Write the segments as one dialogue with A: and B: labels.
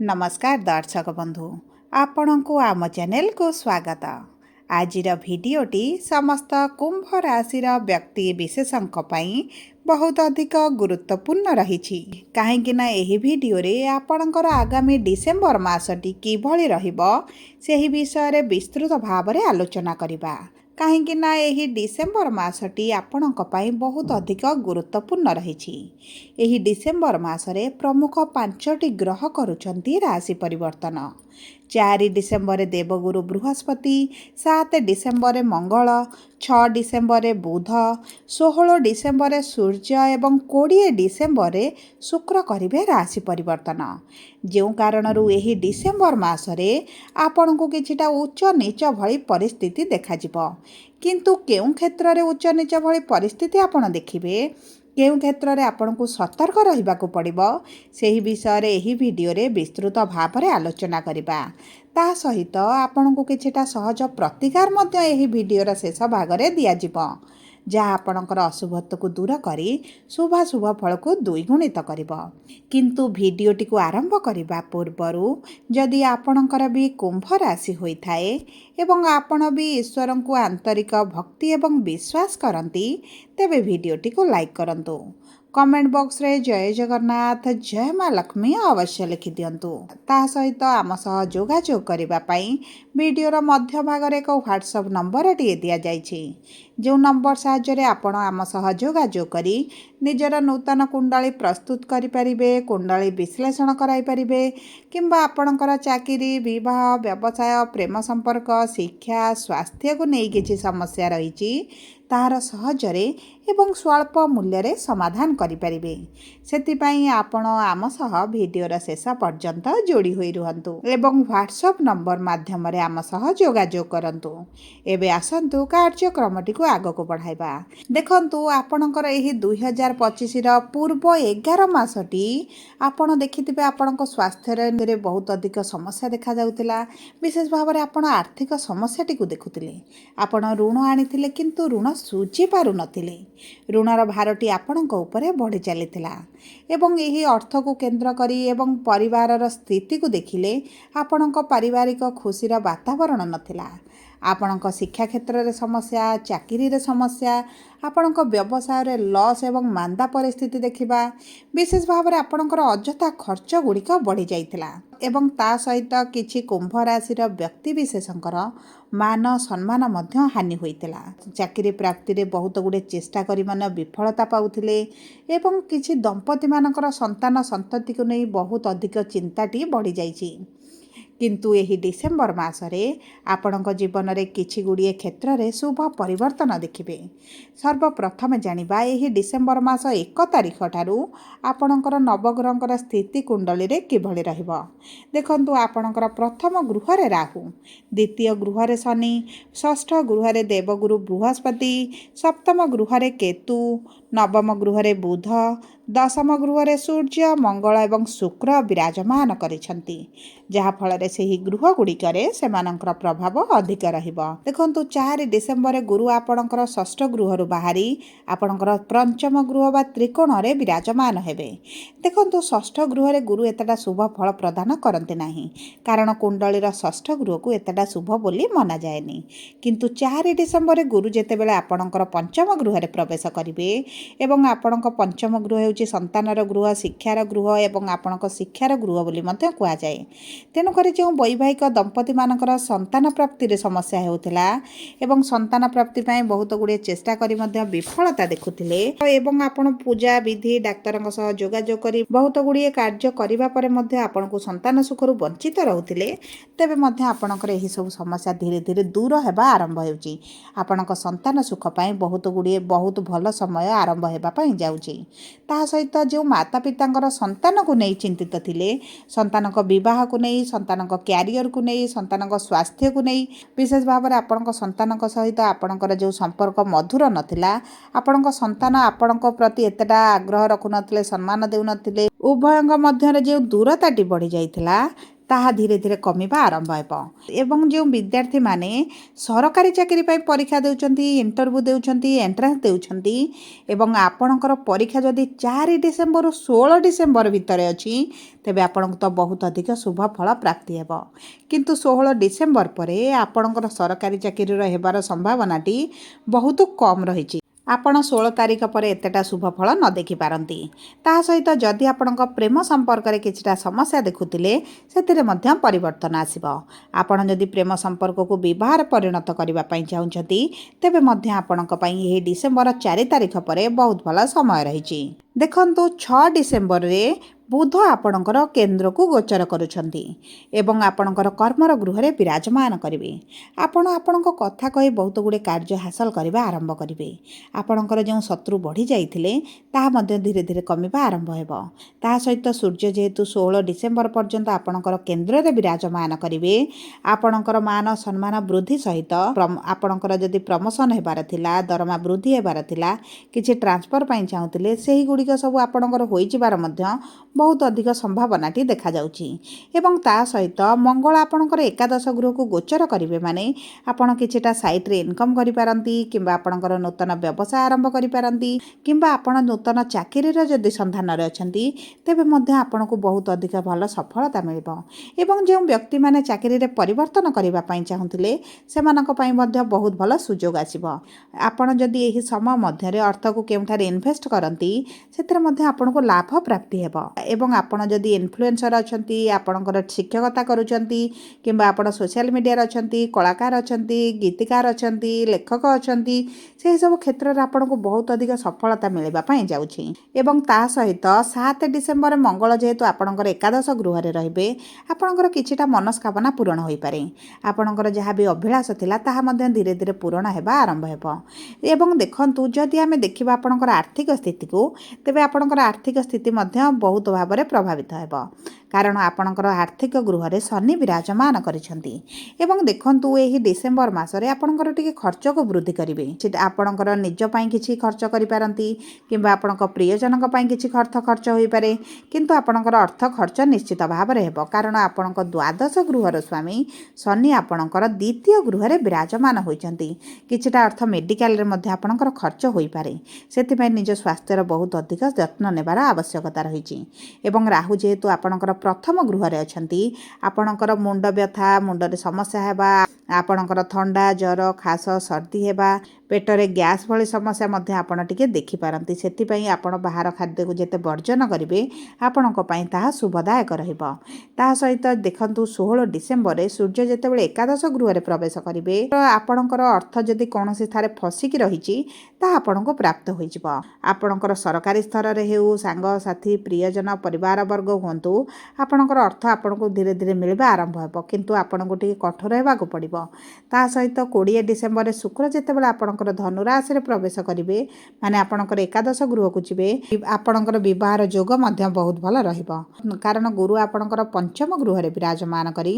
A: नमस्कार दर्शक बंधु आपण को आम चैनल को स्वागत। आजिर भिडीओटी समस्त कुंभ राशि व्यक्ति विशेषक बहुत अधिक गुरुत्वपूर्ण रही। कहीं एही भिडियो रे आपणकर आगामी डिसेम्बर मासटी किभଳି रहिबो सेही विषय विस्तृत भाव में आलोचना करिबा। कहीं एही डिसेम्बर मासटी आपणक पई बहुत अधिक गुरुत्वपूर्ण रही। एही डिसेम्बर मासरे प्रमुख 5टी ग्रह करुछंती राशि परिवर्तन। 4 डिसेम्बर देवगुरु बृहस्पति, 7 डिसेम्बर मंगल, 6 डिसेम्बर बुध, 16 डिसेम्बर सूर्य एवं 20 डिसेम्बर शुक्र करिवे राशि परिवर्तन। जो कारणरू एही डिसेम्बर मासरे आपण को किछिटा उच्च नीच भली परिस्थिति देखाजिबो। किंतु केउं क्षेत्र रे उच्च नीच भली परिस्थिति आपण देखिबे, केउं क्षेत्र रे आपण को सतर्क रहिबाकू पड़िबो सेही विषय रे एही भिडियो रे विस्तृत भाव में आलोचना करिबा। ता सहित आपण को किछिटा सहज प्रतिकार मध्य एही भिडियो रा शेष भाग रे दिया जिवो, जहाँ आपणकर अशुभत्व को दूर करी शुभाशुभ फल को द्विगुणित करिबो। किंतु भिडियोटी को आरंभ करने पूर्वरु जदि आपणकर भी कुंभ राशि होई थाए एवं आपण भी ईश्वर को आंतरिक भक्ति एवं विश्वास करती तेबे भिडियोटी को लाइक करंतु। कमेंट बॉक्स रे जय जगन्नाथ जय माँ लक्ष्मी अवश्य लिखि दियंतु। ता सहित आम सह जोगाजोग करिबा पई वीडियोर मध्य भाग रे एक व्हाट्सएप नंबर टिए दिया जाइछि। जो नंबर साहाय्य आपण आम सह जोगाजोग करी निजर नूतन कुंडली प्रस्तुत करि परिबे, कुंडली विश्लेषण कराई परिबे किंबा आपणकर चाकरी, विवाह, व्यवसाय, प्रेम संपर्क, शिक्षा, स्वास्थ्य को नहीं किछि समस्या रहिछि तार सहजरे एवं स्वल्प मूल्य समाधान करिपारिबे। सेतिपई आपण आम सह भिडियोर शेष पर्यंत जोड़ी होई रुहंतु एवं व्हाट्सएप नंबर माध्यम रे आम सह जोगाजोग करंतु। एबे आसंतु कार्यक्रमटी को आग को बढ़ाइबा। देखंतु आपणकर एही 2025 र पूर्व 11 मासटी आपण देखिथिबे आपणक स्वास्थ्य रे बहुत अधिक समस्या देखा जाउतिला। विशेष भाव में आपण आर्थिक समस्याटी को देखुतिले। आपण ऋण आनिथिले किंतु ऋण सुझी पारु नथिले। ऋणर भारटी आपणक उपरे बढ़ी चलीथिला एवं एही अर्थ को केंद्र करी एवं परिवारर स्थिति को देखिले आपणक पारिवारिक खुशीर वातावरण नथिला। आपणक शिक्षा क्षेत्र रे समस्या, चाकरी रे समस्या, आपणक व्यवसाय रे लॉस एवं मांदा परिस्थिति देखिबा। विशेष भाव में आपणकर अजथा खर्च गुड़िक बढ़ी जाइथिला एवं ता सहित किछि कुंभ राशि व्यक्ति विशेषकर मान सम्मान मध्य हानि होइतिला। चाकरी प्राप्ति रे बहुत गुड़े चेष्टा करी मन विफलता पाउथिले एवं किछि दंपति मानकर संतान संतति को नहीं बहुत अधिक चिंताटी बढ़ी जाइछि। किंतु एही डिसेम्बर मासरे आपणक जीवन रे किछि गुड़िए क्षेत्र रे शुभ परिवर्तन देखिबे। सर्वप्रथम जानिबा एही डिसेम्बर मास 1 तारिख ठारू आपणकर नवग्रहंकर स्थिति कुंडली रे किभଳି रहिबो। देखंतु आपणकर प्रथम गृह रे राहु, द्वितीय गृह रे शनि, षष्ठ गृह रे देवगुरु बृहस्पति, सप्तम गृह रे केतु, नवम गृह रे बुध, दशम गृह रे सूर्य, मंगल एवं शुक्र विराजमान करिसंती, जहा फल रे सेही गृह गुड़िकरे सेमानंकर प्रभाव अधिक रहिबो। देखंतु 4 डिसेम्बर गुरु आपणकर षष्ठ गृह रु बाहरी आपणकर पंचम गृह बा त्रिकोण रे विराजमान हेबे। देखंतु षष्ठ गृह रे गुरु एतटा शुभ फल प्रदान करते नाही, कारण कुंडलीर षष्ठ गृह को एतटा शुभ बोली मना जाएनी। किंतु 4 डिसेम्बर गुरु जेतेबेले आपणकर पंचम गृह रे प्रवेश करिवे एवं आपणक पंचम गृह होची संतानर गृह, शिक्षार गृह एवं आपणक शिक्षार गृह बोली मध्य कुआ जाए। तेणुक जो वैवाहिक दंपति मानकर संतान प्राप्ति रे समस्या होउथिला एवं संतान प्राप्ति पाई बहुत गुड़े चेष्टा करी मध्य विफलता देखुथिले एवं आपण पूजा विधि डाक्तरंग सह जोगाजोग करी बहुत गुड़िए कार्य करिबा परे मध्य आपण को संतान सुखरु वंचित रहउथिले, तेबे मध्य आपणकर एही सब समस्या धीरे धीरे दूर हेबा आरंभ हेउची। आपणक संतान सुख पाई बहुत गुड़िए बहुत भल समय आरंभ हेबा पाई जाउची। ता सहित जो माता पितांकर संतान को नहीं चिंतित थिले, संतानक विवाह को नहीं, संतानक क्यारियर को नहीं, संतानक स्वास्थ्य को नहीं, विशेष भाव में आपणक संतानक सहित आपणकर जो संपर्क मधुर नथिला, आपणक संतान आपणक प्रति एतटा आग्रह रखु नथिले, सम्मान देउ नथिले, उभयंग मध्य जो दूरताटी बढ़ी जाइथिला, ତାହା ଧୀରେ ଧୀରେ କମିବା ଆରମ୍ଭ ହେବ। ଏବଂ ଯେଉଁ ବିଦ୍ୟାର୍ଥୀମାନେ ସରକାରୀ ଚାକିରି ପାଇଁ ପରୀକ୍ଷା ଦେଉଛନ୍ତି, ଇଣ୍ଟରଭ୍ୟୁ ଦେଉଛନ୍ତି, ଏଣ୍ଟ୍ରାନ୍ସ ଦେଉଛନ୍ତି ଏବଂ ଆପଣଙ୍କର ପରୀକ୍ଷା ଯଦି 4 ଡିସେମ୍ବରରୁ 16 ଡିସେମ୍ବର ଭିତରେ ଅଛି, ତେବେ ଆପଣଙ୍କୁ ତ ବହୁତ ଅଧିକ ଶୁଭ ଫଳ ପ୍ରାପ୍ତି ହେବ। କିନ୍ତୁ 16 ଡିସେମ୍ବର ପରେ ଆପଣଙ୍କର ସରକାରୀ ଚାକିରିର ହେବାର ସମ୍ଭାବନାଟି ବହୁତ କମ୍ ରହିଛି। ଆପଣ 16 ତାରିଖ ପରେ ଏତେଟା ଶୁଭ ଫଳ ନ ଦେଖିପାରନ୍ତି। ତା ସହିତ ଯଦି ଆପଣଙ୍କ ପ୍ରେମ ସମ୍ପର୍କରେ କିଛିଟା ସମସ୍ୟା ଦେଖୁଥିଲେ, ସେଥିରେ ମଧ୍ୟ ପରିବର୍ତ୍ତନ ଆସିବ। ଆପଣ ଯଦି ପ୍ରେମ ସମ୍ପର୍କକୁ ବିବାହରେ ପରିଣତ କରିବା ପାଇଁ ଚାହୁଁଛନ୍ତି, ତେବେ ମଧ୍ୟ ଆପଣଙ୍କ ପାଇଁ ଏହି ଡିସେମ୍ବର 4 ତାରିଖ ପରେ ବହୁତ ଭଲ ସମୟ ରହିଛି। ଦେଖନ୍ତୁ 6 ଡିସେମ୍ବରରେ ବୁଧ ଆପଣଙ୍କର କେନ୍ଦ୍ରକୁ ଗୋଚର କରୁଛନ୍ତି ଏବଂ ଆପଣଙ୍କର କର୍ମର ଗୃହରେ ବିରାଜମାନ କରିବେ। ଆପଣ ଆପଣଙ୍କ କଥା କହି ବହୁତ ଗୁଡ଼ିଏ କାର୍ଯ୍ୟ ହାସଲ କରିବା ଆରମ୍ଭ କରିବେ। ଆପଣଙ୍କର ଯେଉଁ ଶତ୍ରୁ ବଢ଼ି ଯାଇଥିଲେ, ତାହା ମଧ୍ୟ ଧୀରେ ଧୀରେ କମିବା ଆରମ୍ଭ ହେବ। ତା ସହିତ ସୂର୍ଯ୍ୟ ଯେହେତୁ 16 ଡିସେମ୍ବର ପର୍ଯ୍ୟନ୍ତ ଆପଣଙ୍କର କେନ୍ଦ୍ରରେ ବିରାଜମାନ କରିବେ, ଆପଣଙ୍କର ମାନ ସମ୍ମାନ ବୃଦ୍ଧି ସହିତ ଆପଣଙ୍କର ଯଦି ପ୍ରମୋସନ୍ ହେବାର ଥିଲା, ଦରମା ବୃଦ୍ଧି ହେବାର ଥିଲା, କିଛି ଟ୍ରାନ୍ସଫର୍ ପାଇଁ ଚାହୁଁଥିଲେ, ସେହିଗୁଡ଼ିକ ସବୁ ଆପଣଙ୍କର ହୋଇଯିବାର ମଧ୍ୟ ବହୁତ ଅଧିକ ସମ୍ଭାବନାଟି ଦେଖାଯାଉଛି। ଏବଂ ତା ସହିତ ମଙ୍ଗଳ ଆପଣଙ୍କର ଏକାଦଶ ଗୃହକୁ ଗୋଚର କରିବେ ମାନେ ଆପଣ କିଛିଟା ସାଇଟ୍ରେ ଇନକମ୍ କରିପାରନ୍ତି କିମ୍ବା ଆପଣଙ୍କର ନୂତନ ବ୍ୟବସାୟ ଆରମ୍ଭ କରିପାରନ୍ତି କିମ୍ବା ଆପଣ ନୂତନ ଚାକିରିର ଯଦି ସନ୍ଧାନରେ ଅଛନ୍ତି, ତେବେ ମଧ୍ୟ ଆପଣଙ୍କୁ ବହୁତ ଅଧିକ ଭଲ ସଫଳତା ମିଳିବ। ଏବଂ ଯେଉଁ ବ୍ୟକ୍ତିମାନେ ଚାକିରିରେ ପରିବର୍ତ୍ତନ କରିବା ପାଇଁ ଚାହୁଁଥିଲେ, ସେମାନଙ୍କ ପାଇଁ ମଧ୍ୟ ବହୁତ ଭଲ ସୁଯୋଗ ଆସିବ। ଆପଣ ଯଦି ଏହି ସମୟ ମଧ୍ୟରେ ଅର୍ଥକୁ କେଉଁଠାରେ ଇନଭେଷ୍ଟ କରନ୍ତି, ସେଥିରେ ମଧ୍ୟ ଆପଣଙ୍କୁ ଲାଭ ପ୍ରାପ୍ତି ହେବ। ଏବଂ ଆପଣ ଯଦି ଇନଫ୍ଲୁଏନ୍ସର ଅଛନ୍ତି, ଆପଣଙ୍କର ଶିକ୍ଷକତା କରୁଛନ୍ତି କିମ୍ବା ଆପଣ ସୋସିଆଲ ମିଡ଼ିଆରେ ଅଛନ୍ତି, କଳାକାର ଅଛନ୍ତି, ଗୀତିକାର ଅଛନ୍ତି, ଲେଖକ ଅଛନ୍ତି, ସେହିସବୁ କ୍ଷେତ୍ରରେ ଆପଣଙ୍କୁ ବହୁତ ଅଧିକ ସଫଳତା ମିଳିବା ପାଇଁ ଯାଉଛି। ଏବଂ ତା ସହିତ 7 ଡିସେମ୍ବର ମଙ୍ଗଳ ଯେହେତୁ ଆପଣଙ୍କର ଏକାଦଶ ଗୃହରେ ରହିବେ, ଆପଣଙ୍କର କିଛିଟା ମନସ୍କାମନା ପୂରଣ ହୋଇପାରେ। ଆପଣଙ୍କର ଯାହା ବି ଅଭିଳାଷ ଥିଲା, ତାହା ମଧ୍ୟ ଧୀରେ ଧୀରେ ପୂରଣ ହେବା ଆରମ୍ଭ ହେବ। ଏବଂ ଦେଖନ୍ତୁ, ଯଦି ଆମେ ଦେଖିବା ଆପଣଙ୍କର ଆର୍ଥିକ ସ୍ଥିତିକୁ, ତେବେ ଆପଣଙ୍କର ଆର୍ଥିକ ସ୍ଥିତି ମଧ୍ୟ ବହୁତ ଭାବରେ ପ୍ରଭାବିତ ହେବ। କାରଣ ଆପଣଙ୍କର ଆର୍ଥିକ ଗୃହରେ ଶନି ବିରାଜମାନ କରିଛନ୍ତି। ଏବଂ ଦେଖନ୍ତୁ, ଏହି ଡିସେମ୍ବର ମାସରେ ଆପଣଙ୍କର ଟିକେ ଖର୍ଚ୍ଚକୁ ବୃଦ୍ଧି କରିବେ। ଆପଣଙ୍କର ନିଜ ପାଇଁ କିଛି ଖର୍ଚ୍ଚ କରିପାରନ୍ତି କିମ୍ବା ଆପଣଙ୍କ ପ୍ରିୟଜନଙ୍କ ପାଇଁ କିଛି ଖର୍ଚ୍ଚ ହୋଇପାରେ। କିନ୍ତୁ ଆପଣଙ୍କର ଅର୍ଥ ଖର୍ଚ୍ଚ ନିଶ୍ଚିତ ଭାବରେ ହେବ, କାରଣ ଆପଣଙ୍କ ଦ୍ୱାଦଶ ଗୃହର ସ୍ୱାମୀ ଶନି ଆପଣଙ୍କର ଦ୍ୱିତୀୟ ଗୃହରେ ବିରାଜମାନ ହୋଇଛନ୍ତି। କିଛିଟା ଅର୍ଥ ମେଡ଼ିକାଲରେ ମଧ୍ୟ ଆପଣଙ୍କର ଖର୍ଚ୍ଚ ହୋଇପାରେ। ସେଥିପାଇଁ ନିଜ ସ୍ୱାସ୍ଥ୍ୟର ବହୁତ ଅଧିକ ଯତ୍ନ ନେବାର ଆବଶ୍ୟକତା ରହିଛି। ଏବଂ ରାହୁ ଯେହେତୁ ଆପଣଙ୍କର ପ୍ରଥମ ଗୃହରେ ଅଛନ୍ତି, ଆପଣଙ୍କର ମୁଣ୍ଡ ବ୍ୟଥା, ମୁଣ୍ଡରେ ସମସ୍ୟା ହେବା, ଆପଣଙ୍କର ଥଣ୍ଡା, ଜ୍ୱର, ଖାସ, ସର୍ଦ୍ଦି ହେବା, ପେଟରେ ଗ୍ୟାସ୍ ଭଳି ସମସ୍ୟା ମଧ୍ୟ ଆପଣ ଟିକେ ଦେଖିପାରନ୍ତି। ସେଥିପାଇଁ ଆପଣ ବାହାର ଖାଦ୍ୟକୁ ଯେତେ ବର୍ଜନ କରିବେ, ଆପଣଙ୍କ ପାଇଁ ତାହା ଶୁଭଦାୟକ ରହିବ। ତା ସହିତ ଦେଖନ୍ତୁ, 16 ଡିସେମ୍ବରରେ ସୂର୍ଯ୍ୟ ଯେତେବେଳେ ଏକାଦଶ ଗୃହରେ ପ୍ରବେଶ କରିବେ, ଆପଣଙ୍କର ଅର୍ଥ ଯଦି କୌଣସି ଠାରେ ଫସିକି ରହିଛି, ତାହା ଆପଣଙ୍କୁ ପ୍ରାପ୍ତ ହୋଇଯିବ। ଆପଣଙ୍କର ସରକାରୀ ସ୍ତରରେ ହେଉ, ସାଙ୍ଗସାଥି, ପ୍ରିୟଜନ, ପରିବାର ବର୍ଗ ହୁଅନ୍ତୁ, ଆପଣଙ୍କର ଅର୍ଥ ଆପଣଙ୍କୁ ଧୀରେ ଧୀରେ ମିଳିବା ଆରମ୍ଭ ହେବ। କିନ୍ତୁ ଆପଣଙ୍କୁ ଟିକେ କଠୋର ହେବାକୁ ପଡ଼ିବ। ତା ସହିତ 20 ଡିସେମ୍ବରରେ ଶୁକ୍ର ଯେତେବେଳେ ଆପଣଙ୍କର ଧନୁ ରାଶିରେ ପ୍ରବେଶ କରିବେ, ମାନେ ଆପଣଙ୍କର ଏକାଦଶ ଗୃହକୁ ଯିବେ, ଆପଣଙ୍କର ବିବାହର ଯୋଗ ମଧ୍ୟ ବହୁତ ଭଲ ରହିବ। କାରଣ ଗୁରୁ ଆପଣଙ୍କର ପଞ୍ଚମ ଗୃହରେ ବିରାଜମାନ କରି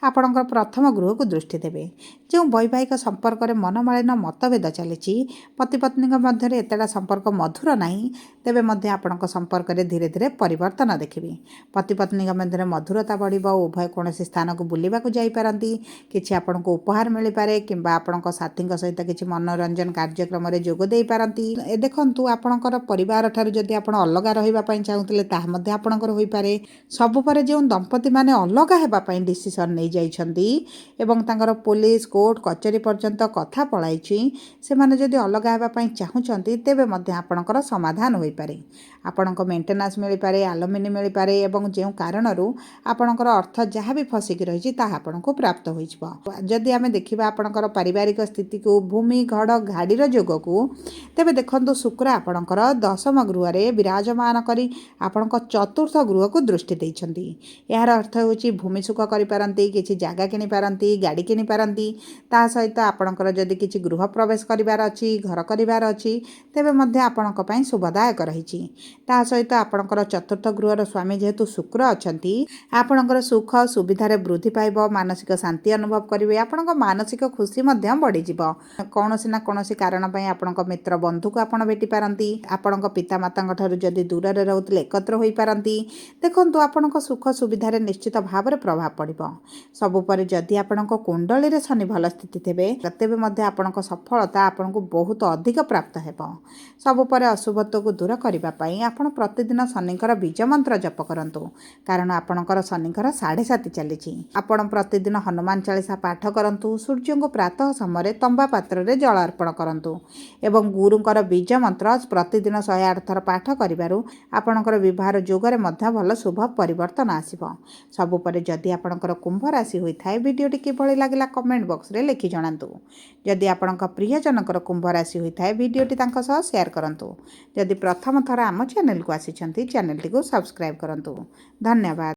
A: ଆପଣଙ୍କର ପ୍ରଥମ ଗୃହକୁ ଦୃଷ୍ଟି ଦେବେ। ଯେଉଁ ବୈବାହିକ ସମ୍ପର୍କରେ ମନମାଳିନ ମତଭେଦ ଚାଲିଛି, ପତି ପତ୍ନୀଙ୍କ ମଧ୍ୟରେ ଏତେଟା ସମ୍ପର୍କ ମଧୁର ନାହିଁ, ତେବେ ମଧ୍ୟ ଆପଣଙ୍କ ସମ୍ପର୍କରେ ଧୀରେ ଧୀରେ ପରିବର୍ତ୍ତନ ଦେଖିବେ। ପତି ପତ୍ନୀଙ୍କ ମଧ୍ୟରେ ମଧୁରତା ବଢ଼ିବ, ଉଭୟ କୌଣସି ସ୍ଥାନକୁ ବୁଲିବାକୁ ଯାଇପାରନ୍ତି, କିଛି ଆପଣଙ୍କୁ ଉପହାର ମିଳିପାରେ କିମ୍ବା ଆପଣଙ୍କ ସାଥୀଙ୍କ ସହିତ କିଛି ମନୋରଞ୍ଜନ କାର୍ଯ୍ୟକ୍ରମରେ ଯୋଗ ଦେଇପାରନ୍ତି। ଦେଖନ୍ତୁ, ଆପଣଙ୍କର ପରିବାର ଠାରୁ ଯଦି ଆପଣ ଅଲଗା ରହିବା ପାଇଁ ଚାହୁଁଥିଲେ, ତାହା ମଧ୍ୟ ଆପଣଙ୍କର ହୋଇପାରେ। ସବୁ ପରେ ଯେଉଁ ଦମ୍ପତିମାନେ ଅଲଗା ହେବା ପାଇଁ ଡିସିସନ୍ ନେଇଯାଇଛନ୍ତି ଏବଂ ତାଙ୍କର ପୋଲିସ, କୋର୍ଟ, କଚେରୀ ପର୍ଯ୍ୟନ୍ତ କଥା ପଳାଇଛି, ସେମାନେ ଯଦି ଅଲଗା ହେବା ପାଇଁ ଚାହୁଁଛନ୍ତି, ତେବେ ମଧ୍ୟ ଆପଣଙ୍କର ସମାଧାନ ହୋଇପାରେ। ଆପଣଙ୍କ ମେଣ୍ଟେନାନ୍ସ ମିଳିପାରେ, ଆଲମିନି ମିଳିପାରେ ଏବଂ ଯେଉଁ କାରଣରୁ ଆପଣଙ୍କର ଅର୍ଥ ଯାହା ବି ଫସିକି ରହିଛି, ତାହା ଆପଣଙ୍କୁ ପ୍ରାପ୍ତ ହୋଇଯିବ। ଯଦି ଆମେ ଦେଖିବା ଆପଣଙ୍କର ପାରିବାରିକ ସ୍ଥିତିକୁ, ଭୂମି, ଘଡ଼, ଗାଡ଼ିର ଯୋଗକୁ, ତେବେ ଦେଖନ୍ତୁ, ଶୁକ୍ର ଆପଣଙ୍କର ଦଶମ ଗୃହରେ ବିରାଜମାନ କରି ଆପଣଙ୍କ ଚତୁର୍ଥ ଗୃହକୁ ଦୃଷ୍ଟି ଦେଇଛନ୍ତି। ଏହାର ଅର୍ଥ ହେଉଛି ଭୂମି ସୁଖ କରିପାରନ୍ତି, କିଛି ଜାଗା କିଣିପାରନ୍ତି, ଗାଡ଼ି କିଣିପାରନ୍ତି। ତା ସହିତ ଆପଣଙ୍କର ଯଦି କିଛି ଗୃହ ପ୍ରବେଶ କରିବାର ଅଛି, ଘର କରିବାର ଅଛି, ତେବେ ମଧ୍ୟ ଆପଣଙ୍କ ପାଇଁ ଶୁଭଦାୟକ रही सहित आपणकर चतुर्थ गृहर स्वामी जेहेतु शुक्र अच्छा आपणकर सुख सुविधार वृद्धि पाइब मानसिक शांति अनुभव करेंगे आपण मानसिक खुशी बढ़ीज कौन ना कौन कारण आपण मित्र बंधु को आप भेटी पारती आपण पितामाता जदि दूर रोते एकत्र हो पारती देखूँ आपण सुख सुविधार निश्चित भाव में प्रभाव पड़ो सबुपर जदि आपण कुंडली शनि भल स्थिति थे तेज आपण सफलता आपन को बहुत अधिक प्राप्त हो सबुपर अशुभत्व को दूर करने आपण प्रतिदिन शनिकर बीज मंत्र जप करूँ कारण आपणकर शनिकर 7.5 चली आपण प्रतिदिन हनुमान चालीसा पाठ करूँ सूर्य को प्रातः समय तंबा पात्र में जल अर्पण करूँ एवं गुरुंकर बीज मंत्र प्रतिदिन 108 थर पाठ करूँ आपणकर विवाह जोगरे भल शुभ परिवर्तन आसब सबुपर जदि आपणकर कुंभ राशि होता है वीडियोटी किभली लगिला कमेंट बॉक्स रे लिखि जणातु जदि आपणकर प्रियजनकर कुंभ राशि होता है वीडियोटी तांका सह शेयर करंतु जदि प्रथम थर आम चैनल को आसी चैनल टी को सब्सक्राइब करंतु धन्यवाद।